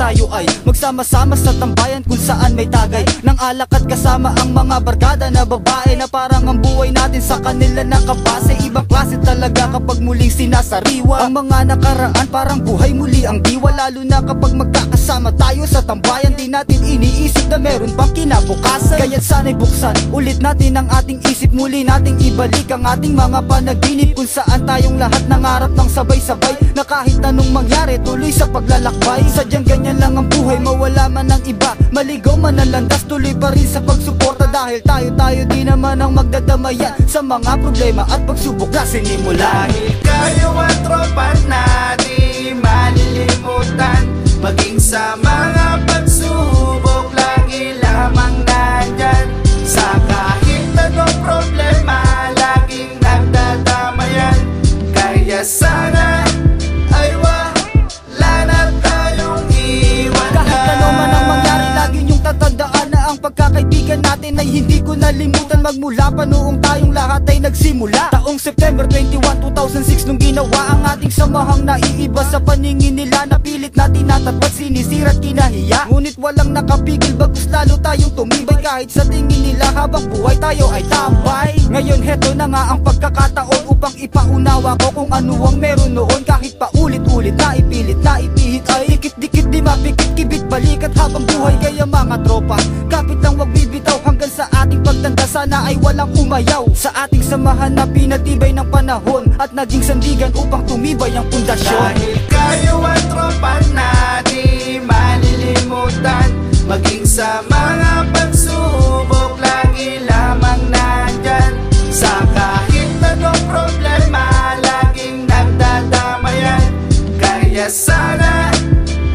tayo ay magsama-sama sa tambayan kung saan may tagay ng alak at kasama ang mga barkada na babae na parang ang buhay natin sa kanila nakabase. Ibang klase talaga kapag muling sinasariwa ang mga nakaraan, parang buhay muli ang diwa. Lalo na kapag magkakasama tayo sa tambayan, di natin iniisip na meron pang kinabukasan. Kaya't sana'y buksan ulit natin ang ating isip, muli nating ibalik ang ating mga panaginip kung saan tayong lahat nangarap ng sabay-sabay na kahit anong mangyari tuloy sa paglalakbay. Sadyang ganyan lang ang buhay, mawala man ang iba, maligaw man ang landas, tuloy pa rin sa pagsuporta. Dahil tayo di naman ang magdadamayan sa mga problema at pagsubok na sinimulan. Dahil kayo ang tropa natin, malilimutan maging sa mga pagsubok, lagi lamang nandyan. Sa kahit anong problema, laging nagdadamayan. Kaya sana ay wala na tayong iwanan. Kahit ano man ang mangyari, lagi niyong tatandaan na ang pagkakaibigan natin ay hindi ko nalimutan. Magmula pa noong tayong lahat ay nagsimula. Taong September 21, 2006 nung ginawa ang ating samahang naiiba sa paningin nila. Napilit na tinatapat, sinisira't kinahiya, ngunit walang nakapigil, bagkus lalo tayong tumibay. Kahit sa tingin nila habang buhay tayo ay tambay. Ngayon heto na nga ang pagkakataon upang ipaunawa ko kung ano ang meron noon. Kahit pa ulit-ulit na ipilit na ipihit ay dikit-dikit di mapikit, kibit balikat habang buhay. Kaya mga tropa, kapit lang wag bibitaw hanggang sa ating pagtanda. Sana ay walang umayaw sa ating samahan na pinatibay ng panahon at naging sandigan upang tumibay ang pundasyon. Dahil kayo ang tropa natin, malilimutan maging sa mga pagsubok, lagi lamang nandyan. Sa kahit anong problema, laging nagdadamayan. Kaya sana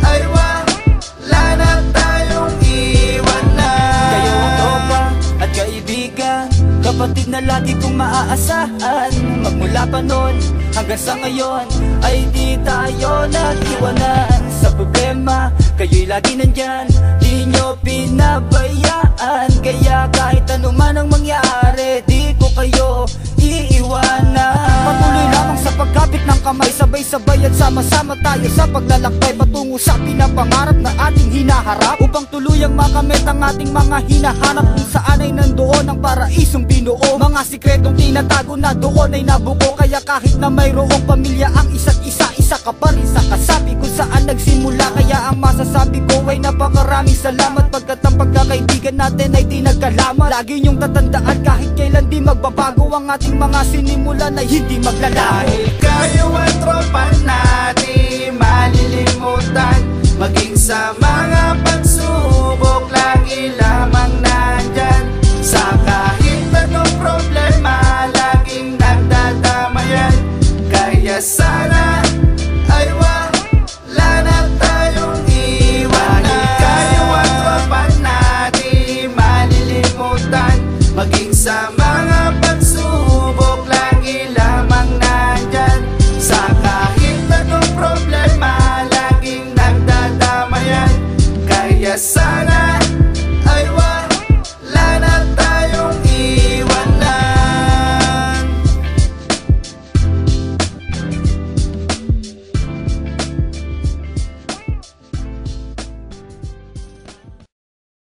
ay wala na tayong iwanan. Kayo ang tropa at kaibigan, kapatid na lagi kong maaasahan. Magmula pa noon hanggang sa ngayon ay di tayo nag-iwanan. Sa problema, kayo'y lagi nandyan, di nyo pinabayaan. Kaya kahit ano man ang mangyari, di ko kayo iiwanan. Patuloy lamang sa pagkapit ng kamay, sabay-sabay at sama-sama tayo sa paglalakbay patungo sa pinapangarap na ating hinaharap, upang tuluyang makamit ang ating mga hinahanap kung saan ay nandoon ang paraisong binuo. Mga sikretong tinatago na doon ay nabuko. Kaya kahit na mayroong pamilya ang isa't isa, isa ka pa rin sa kasabi kung saan nagsimula. Kaya ang masasabi ko ay napakaraming salamat, pagkat ang pagkakaibigan natin ay di nagkalamat. Lagi niyong tatandaan kahit kailan di magbabago, ang ating mga sinimulan ay hindi maglalaho. Dahil kayo ang tropa natin, malilimutan maging sa mga pagsubok, lagi lamang nandyan. Sa kahit anong problema, laging nagdadamayan. Kaya sa